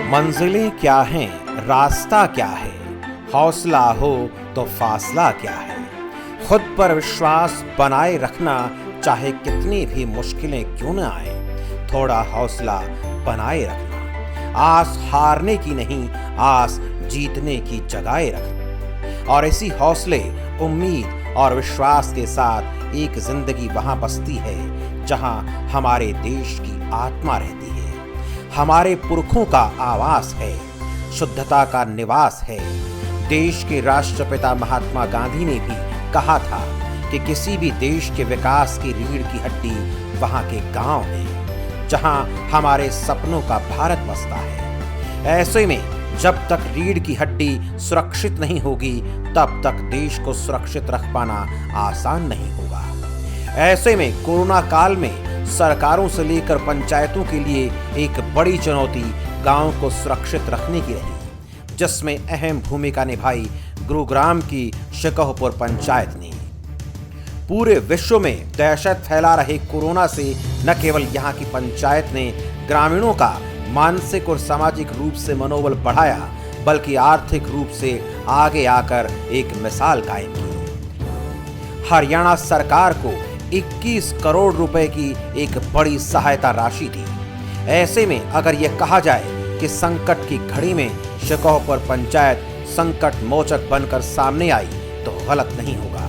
मंजिलें क्या हैं, रास्ता क्या है, हौसला हो तो फासला क्या है। खुद पर विश्वास बनाए रखना, चाहे कितनी भी मुश्किलें क्यों न आए। थोड़ा हौसला बनाए रखना, आस हारने की नहीं, आस जीतने की जगाए रखना। और इसी हौसले, उम्मीद और विश्वास के साथ एक जिंदगी वहां बसती है जहां हमारे देश की आत्मा रहती है, हमारे पुरखों का आवास है, शुद्धता का निवास है। देश के राष्ट्रपिता महात्मा गांधी ने भी कहा था कि किसी भी देश के विकास की रीढ़ की हड्डी वहां के गांव हैं, जहां हमारे सपनों का भारत बसता है। ऐसे में जब तक रीढ़ की हड्डी सुरक्षित नहीं होगी, तब तक देश को सुरक्षित रख पाना आसान नहीं होगा। ऐसे में कोरोना काल में सरकारों से लेकर पंचायतों के लिए एक बड़ी चुनौती गांव को सुरक्षित रखने की रही, जिसमें अहम भूमिका निभाई गुरुग्राम की शिकोहपुर पंचायत ने। पूरे विश्व में दहशत फैला रहे कोरोना से न केवल यहाँ की पंचायत ने ग्रामीणों का मानसिक और सामाजिक रूप से मनोबल बढ़ाया, बल्कि आर्थिक रूप से आगे आकर एक मिसाल कायम की। हरियाणा सरकार को 21 करोड़ रुपए की एक बड़ी सहायता राशि दी। ऐसे में अगर यह कहा जाए कि संकट की घड़ी में शिकोहपुर पंचायत संकट मोचक बनकर सामने आई, तो गलत नहीं होगा।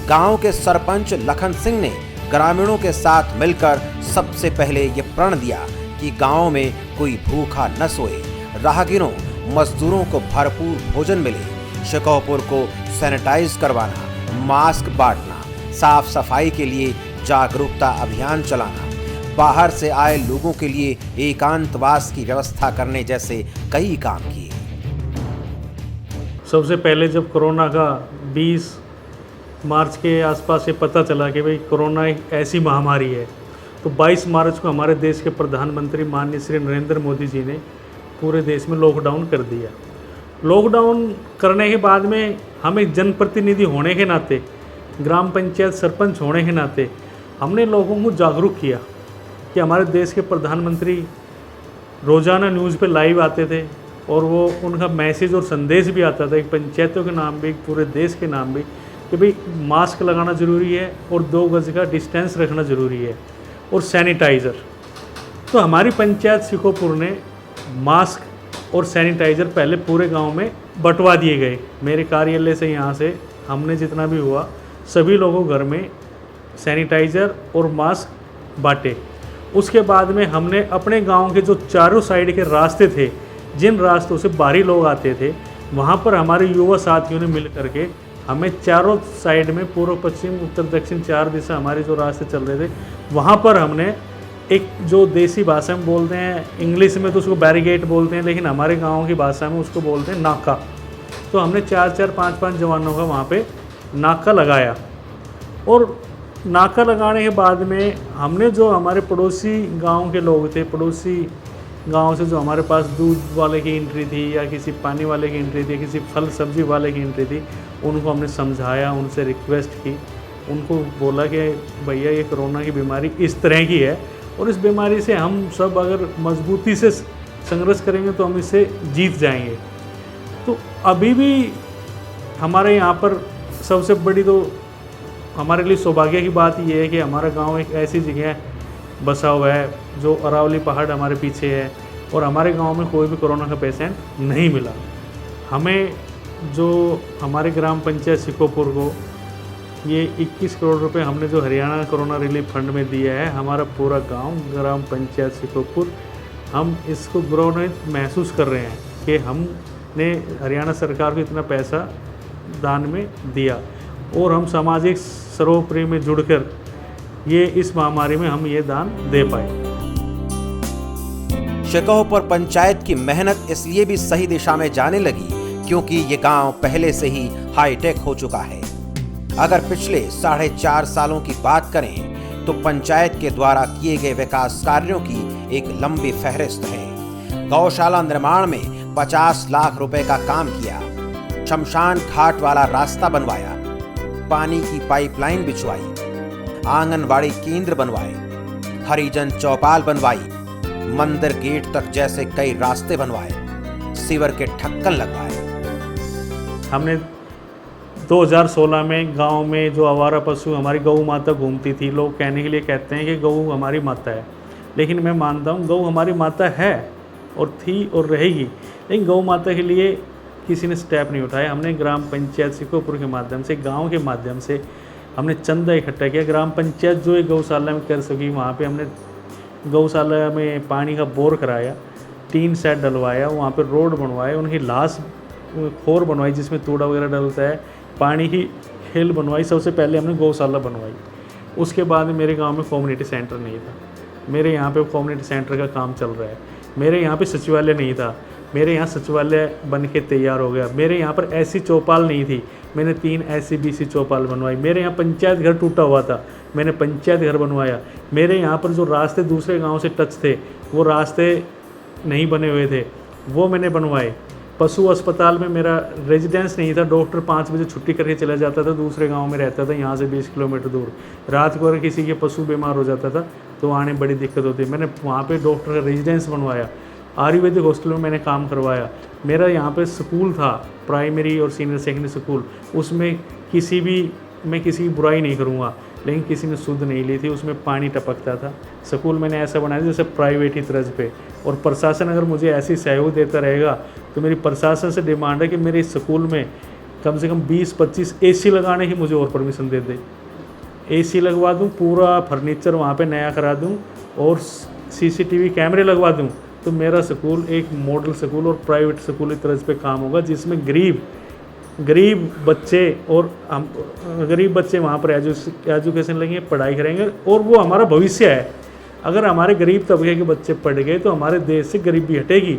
गांव के सरपंच लखन सिंह ने ग्रामीणों के साथ मिलकर सबसे पहले यह प्रण लिया कि गांव में कोई भूखा न सोए, राहगीरों मजदूरों को भरपूर भोजन मिले, शिकोहपुर को सैनिटाइज करवाना, मास्क बांटना, साफ सफाई के लिए जागरूकता अभियान चलाना, बाहर से आए लोगों के लिए एकांतवास की व्यवस्था करने जैसे कई काम किए। सबसे पहले जब कोरोना का 20 मार्च के आसपास ये पता चला कि भाई कोरोना एक ऐसी महामारी है, तो 22 मार्च को हमारे देश के प्रधानमंत्री माननीय श्री नरेंद्र मोदी जी ने पूरे देश में लॉकडाउन कर दिया। लॉकडाउन करने के बाद में हम एक जनप्रतिनिधि होने के नाते, ग्राम पंचायत सरपंच होने के नाते, हमने लोगों को जागरूक किया कि हमारे देश के प्रधानमंत्री रोज़ाना न्यूज़ पे लाइव आते थे और वो उनका मैसेज और संदेश भी आता था, एक पंचायतों के नाम भी, पूरे देश के नाम भी, कि भाई मास्क लगाना ज़रूरी है और 2 गज का डिस्टेंस रखना ज़रूरी है और सैनिटाइज़र। तो हमारी पंचायत शिकोहपुर ने मास्क और सैनिटाइज़र पहले पूरे गांव में बंटवा दिए गए। मेरे कार्यालय से यहाँ से हमने जितना भी हुआ सभी लोगों घर में सैनिटाइज़र और मास्क बांटे। उसके बाद में हमने अपने गांव के जो चारों साइड के रास्ते थे, जिन रास्तों से बाहरी लोग आते थे, वहां पर हमारे युवा साथियों ने मिल करके हमें चारों साइड में, पूर्व पश्चिम उत्तर दक्षिण 4 दिशा हमारे जो रास्ते चल रहे थे, वहां पर हमने एक जो देसी भाषा में बोलते हैं, इंग्लिश में तो उसको बैरिकेड बोलते हैं, लेकिन हमारे गाँव की भाषा में उसको बोलते हैं नाका। तो हमने 4-4, 5-5 जवानों का वहाँ पर नाका लगाया। और नाका लगाने के बाद में हमने जो हमारे पड़ोसी गांव के लोग थे, पड़ोसी गांव से जो हमारे पास दूध वाले की एंट्री थी या किसी पानी वाले की एंट्री थी, किसी फल सब्जी वाले की एंट्री थी, उनको हमने समझाया, उनसे रिक्वेस्ट की, उनको बोला कि भैया ये कोरोना की बीमारी इस तरह की है और इस बीमारी से हम सब अगर मजबूती से संघर्ष करेंगे तो हम इससे जीत जाएंगे। तो अभी भी हमारे यहाँ पर सबसे बड़ी तो हमारे लिए सौभाग्य की बात यह है कि हमारा गांव एक ऐसी जगह बसा हुआ है जो अरावली पहाड़ हमारे पीछे है और हमारे गांव में कोई भी कोरोना का पेशेंट नहीं मिला। हमें जो हमारे ग्राम पंचायत शिकोहपुर को ये 21 करोड़ रुपए हमने जो हरियाणा कोरोना रिलीफ फंड में दिया है, हमारा पूरा गांव ग्राम पंचायत शिकोहपुर, हम इसको गौरवान्वित महसूस कर रहे हैं कि हमने हरियाणा सरकार को इतना पैसा दान में दिया और हम सामाजिक सर्वोपरि में जुड़कर ये इस महामारी में हम ये दान दे पाए। शिकोहपुर पंचायत की मेहनत इसलिए भी सही दिशा में जाने लगी क्योंकि ये गांव पहले से ही हाईटेक हो चुका है। अगर पिछले 4.5 सालों की बात करें तो पंचायत के द्वारा किए गए विकास कार्यों की एक लंबी फहरिस्त है। गौशाला निर्माण में 50 लाख रुपए का काम किया, शमशान घाट वाला रास्ता बनवाया, पानी की पाइपलाइन बिछवाई, आंगनवाड़ी केंद्र बनवाए, हरिजन चौपाल बनवाई, मंदिर गेट तक जैसे कई रास्ते बनवाए, सीवर के ढक्कन लगवाए। हमने 2016 में गांव में जो आवारा पशु हमारी गऊ माता घूमती थी, लोग कहने के लिए कहते हैं कि गऊ हमारी माता है, लेकिन मैं मानता हूँ गऊ हमारी माता है और थी और रहेगी, लेकिन गऊ माता के लिए किसी ने स्टेप नहीं उठाया। हमने ग्राम पंचायत सिकोपुर के माध्यम से, गांव के माध्यम से हमने चंदा इकट्ठा किया। ग्राम पंचायत जो एक गौशाला में कर सकी, वहाँ पे हमने गौशाला में पानी का बोर कराया, टीन सेट डलवाया, वहाँ पे रोड बनवाए, उनकी लाश खोर बनवाई जिसमें तूड़ा वगैरह डलता है, पानी की खेल बनवाई। सबसे पहले हमने गौशाला बनवाई। उसके बाद मेरे गांव में कम्युनिटी सेंटर नहीं था, मेरे यहाँ पे कम्युनिटी सेंटर का काम चल रहा है। मेरे यहाँ पे सचिवालय नहीं था, मेरे यहाँ सचिवालय बन के तैयार हो गया। मेरे यहाँ पर ऐसी चौपाल नहीं थी, मैंने 3 SCBC चौपाल बनवाई। मेरे यहाँ पंचायत घर टूटा हुआ था, मैंने पंचायत घर बनवाया। मेरे यहाँ पर जो रास्ते दूसरे गांव से टच थे, वो रास्ते नहीं बने हुए थे, वो मैंने बनवाए। पशु अस्पताल में मेरा रेजिडेंस नहीं था, डॉक्टर 5 बजे छुट्टी करके चला जाता था, दूसरे गांव में रहता था, यहाँ से 20 किलोमीटर दूर। रात को अगर किसी के पशु बीमार हो जाता था तो आने में बड़ी दिक्कत होती। मैंने वहाँ पे डॉक्टर का रेजिडेंस बनवाया। आयुर्वेदिक हॉस्टल में मैंने काम करवाया। मेरा यहाँ पे स्कूल था, प्राइमरी और सीनियर सेकेंडरी स्कूल, उसमें मैं किसी की बुराई नहीं करूँगा, लेकिन किसी ने सुध नहीं ली थी, उसमें पानी टपकता था। स्कूल मैंने ऐसा बनाया जैसे प्राइवेट ही तर्ज पे। और प्रशासन अगर मुझे ऐसी सहयोग देता रहेगा तो मेरी प्रशासन से डिमांड है कि मेरे स्कूल में कम से कम 20-25 AC लगाने की मुझे और परमिशन दे दे। AC लगवा दूँ, पूरा फर्नीचर वहाँ पे नया करा दूँ और CCTV कैमरे लगवा दूँ, तो मेरा स्कूल एक मॉडल स्कूल और प्राइवेट स्कूल की तरह पे काम होगा, जिसमें गरीब बच्चे और गरीब बच्चे वहाँ पर एजुकेशन लेंगे, पढ़ाई करेंगे और वो हमारा भविष्य है। अगर हमारे गरीब तबके के बच्चे पढ़ गए तो हमारे देश से गरीबी हटेगी।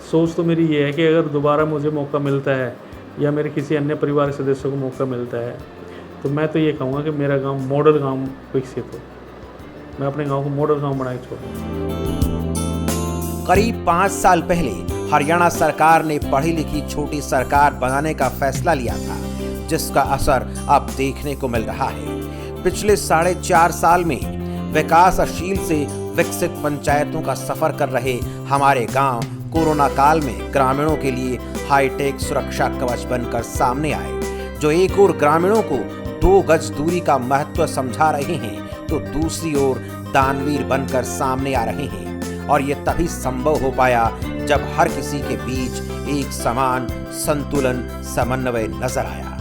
सोच तो मेरी ये है कि अगर दोबारा मुझे मौका मिलता है या मेरे किसी अन्य परिवार सदस्यों को मौका मिलता है तो मैं तो ये कहूँगा कि मेरा गांव मॉडल गांव विकसित हो। मैं अपने गांव को मॉडल गांव बना के छोड़ूँ। करीब 5 साल पहले हरियाणा सरकार ने पढ़ी लिखी छोटी सरकार बनाने का फैसला लिया था, जिसका असर अब देखने को मिल रहा है। पिछले 4.5 साल में विकासशील से विकसित पंचायतों का सफर कर रहे हमारे गांव कोरोना काल में ग्रामीणों के लिए हाईटेक सुरक्षा कवच बनकर सामने आए, जो एक ओर ग्रामीणों को 2 गज दूरी का महत्व समझा रहे हैं तो दूसरी ओर दानवीर बनकर सामने आ रहे हैं। और ये तभी संभव हो पाया जब हर किसी के बीच एक समान संतुलन समन्वय नजर आया,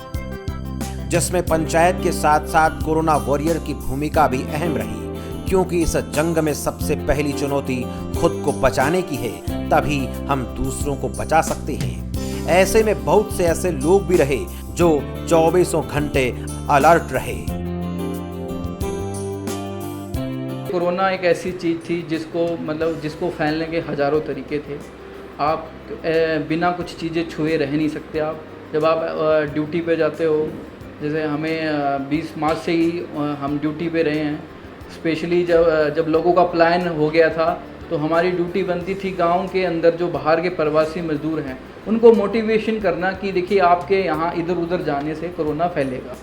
जिसमें पंचायत के साथ साथ कोरोना वॉरियर की भूमिका भी अहम रही, क्योंकि इस जंग में सबसे पहली चुनौती खुद को बचाने की है, तभी हम दूसरों को बचा सकते हैं। ऐसे में बहुत से ऐसे लोग भी रहे जो 24 घंटे अलर्ट रहे। कोरोना एक ऐसी चीज़ थी जिसको फैलने के हज़ारों तरीके थे। आप बिना कुछ चीज़ें छुए रह नहीं सकते। आप जब आप ड्यूटी पे जाते हो, जैसे हमें 20 मार्च से ही हम ड्यूटी पे रहे हैं। स्पेशली जब लोगों का प्लान हो गया था तो हमारी ड्यूटी बनती थी गांव के अंदर जो बाहर के प्रवासी मजदूर हैं उनको मोटिवेशन करना कि देखिए आपके यहाँ इधर उधर जाने से कोरोना फैलेगा,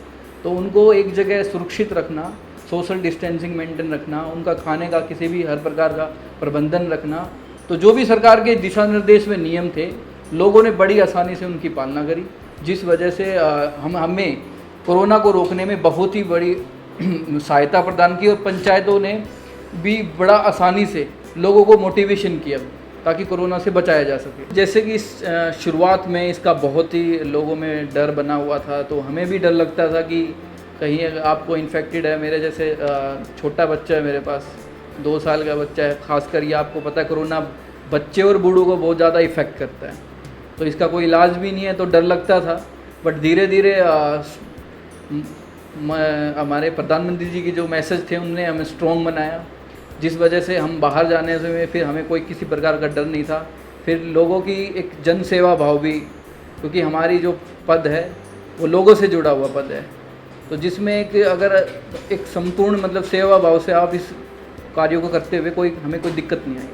तो उनको एक जगह सुरक्षित रखना, सोशल डिस्टेंसिंग मेंटेन रखना, उनका खाने का किसी भी हर प्रकार का प्रबंधन रखना। तो जो भी सरकार के दिशा निर्देश में नियम थे, लोगों ने बड़ी आसानी से उनकी पालना करी, जिस वजह से हमें कोरोना को रोकने में बहुत ही बड़ी सहायता प्रदान की। और पंचायतों ने भी बड़ा आसानी से लोगों को मोटिवेशन किया ताकि कोरोना से बचाया जा सके। जैसे कि शुरुआत में इसका बहुत ही लोगों में डर बना हुआ था, तो हमें भी डर लगता था कि कहीं आपको इन्फेक्टेड है। मेरे जैसे छोटा बच्चा है, मेरे पास 2 साल का बच्चा है, खासकर ये आपको पता है कोरोना बच्चे और बूढ़ों को बहुत ज़्यादा इफ़ेक्ट करता है, तो इसका कोई इलाज भी नहीं है, तो डर लगता था। बट धीरे धीरे हमारे प्रधानमंत्री जी के जो मैसेज थे उनने हमें स्ट्रॉन्ग बनाया, जिस वजह से हम बाहर जाने से फिर हमें कोई किसी प्रकार का डर नहीं था। फिर लोगों की एक जन सेवा भाव भी, क्योंकि हमारी जो पद है वो लोगों से जुड़ा हुआ पद है, तो जिसमें अगर एक संपूर्ण सेवा भाव से आप इस कार्यों को करते हुए हमें कोई दिक्कत नहीं आई।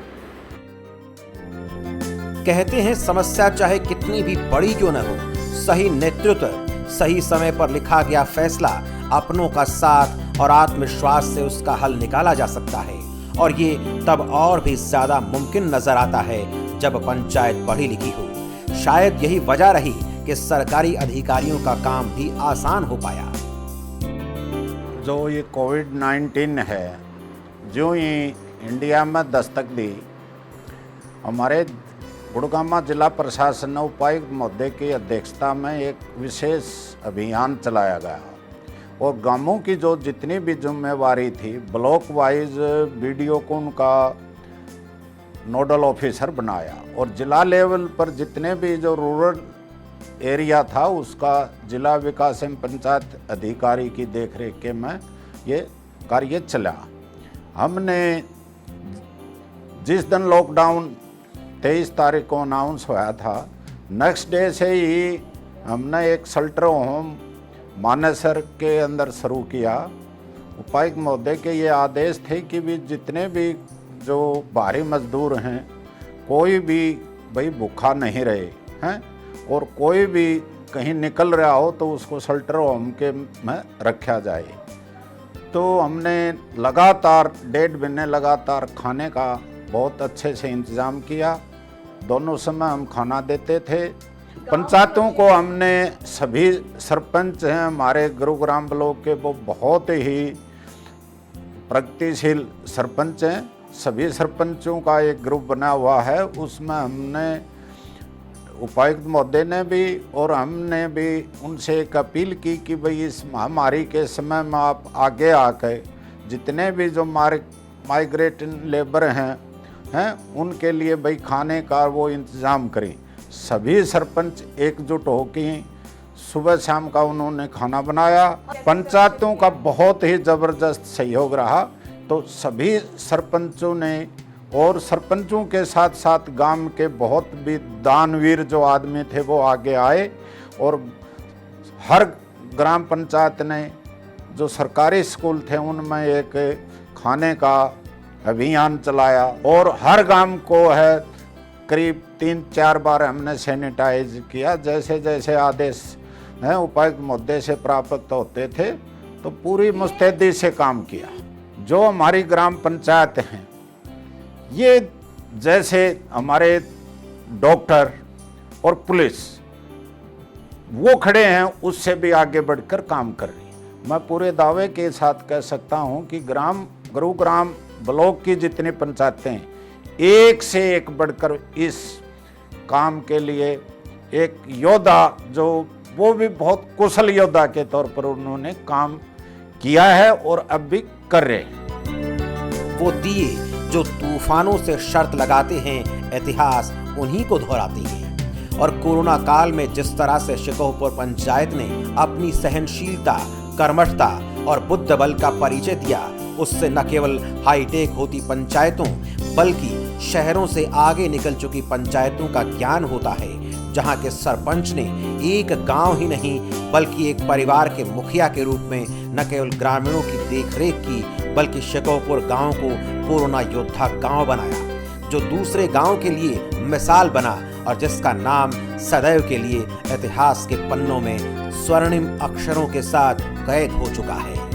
कहते हैं समस्या चाहे कितनी भी बड़ी क्यों न हो, सही नेतृत्व, सही समय पर लिखा गया फैसला, अपनों का साथ और आत्मविश्वास से उसका हल निकाला जा सकता है। और ये तब और भी ज्यादा मुमकिन नजर आता है जब पंचायत पढ़ी लिखी हो। शायद यही वजह रही कि सरकारी अधिकारियों का काम भी आसान हो पाया। जो ये कोविड-19 है, जो ही इंडिया में दस्तक दी, हमारे गुड़गांव जिला प्रशासन ने उपायुक्त महोदय की अध्यक्षता में एक विशेष अभियान चलाया गया और गांवों की जो जितनी भी जिम्मेवारी थी, ब्लॉक वाइज बीडीओ को उनका नोडल ऑफिसर बनाया और जिला लेवल पर जितने भी जो रूरल एरिया था उसका जिला विकास एवं पंचायत अधिकारी की देखरेख के में ये कार्य चला। हमने जिस दिन लॉकडाउन 23 तारीख को अनाउंस हुआ था, नेक्स्ट डे से ही हमने एक शेल्टर होम मानेसर के अंदर शुरू किया। उपायुक्त महोदय के ये आदेश थे कि भी जितने भी जो बाहरी मजदूर हैं, कोई भी भाई भूखा नहीं रहे हैं और कोई भी कहीं निकल रहा हो तो उसको शेल्टर होम के में रखा जाए। तो हमने लगातार 1.5 महीने लगातार खाने का बहुत अच्छे से इंतज़ाम किया। दोनों समय हम खाना देते थे। पंचायतों को हमने सभी सरपंच हैं हमारे गुरुग्राम ब्लॉक के, वो बहुत ही प्रगतिशील सरपंच हैं। सभी सरपंचों का एक ग्रुप बना हुआ है, उसमें हमने उपायुक्त महोदय ने भी और हमने भी उनसे एक अपील की कि भाई इस महामारी के समय में आप आगे आकर जितने भी जो माइग्रेटिंग लेबर हैं उनके लिए भाई खाने का वो इंतज़ाम करें। सभी सरपंच एकजुट होकर सुबह शाम का उन्होंने खाना बनाया। पंचायतों का बहुत ही ज़बरदस्त सहयोग रहा। तो सभी सरपंचों ने और सरपंचों के साथ साथ गांव के बहुत भी दानवीर जो आदमी थे वो आगे आए और हर ग्राम पंचायत ने जो सरकारी स्कूल थे उनमें एक खाने का अभियान चलाया और हर गांव को है करीब 3-4 बार हमने सैनिटाइज किया। जैसे जैसे आदेश हैं उपायुक्त महोदय से प्राप्त होते थे तो पूरी मुस्तैदी से काम किया। जो हमारी ग्राम पंचायत हैं ये जैसे हमारे डॉक्टर और पुलिस वो खड़े हैं उससे भी आगे बढ़कर काम कर रही है। मैं पूरे दावे के साथ कह सकता हूं कि गुरुग्राम ब्लॉक की जितनी पंचायतें एक से एक बढ़कर इस काम के लिए एक योद्धा जो वो भी बहुत कुशल योद्धा के तौर पर उन्होंने काम किया है और अब भी कर रहे हैं। वो दिए जो तूफानों से शर्त लगाते हैं, इतिहास उन्हीं को दोहराती है। और कोरोना काल में जिस तरह से शिकोहपुर पंचायत ने अपनी सहनशीलता, कर्मठता और बुद्ध बल का परिचय दिया, उससे न केवल हाईटेक होती पंचायतों बल्कि शहरों से आगे निकल चुकी पंचायतों का ज्ञान होता है, जहां के सरपंच ने एक गांव ही नहीं बल्कि एक परिवार के मुखिया के रूप में न केवल ग्रामीणों की देखरेख की बल्कि शिकोहपुर गांव को कोरोना योद्धा गांव बनाया, जो दूसरे गांव के लिए मिसाल बना और जिसका नाम सदैव के लिए इतिहास के पन्नों में स्वर्णिम अक्षरों के साथ कैद हो चुका है।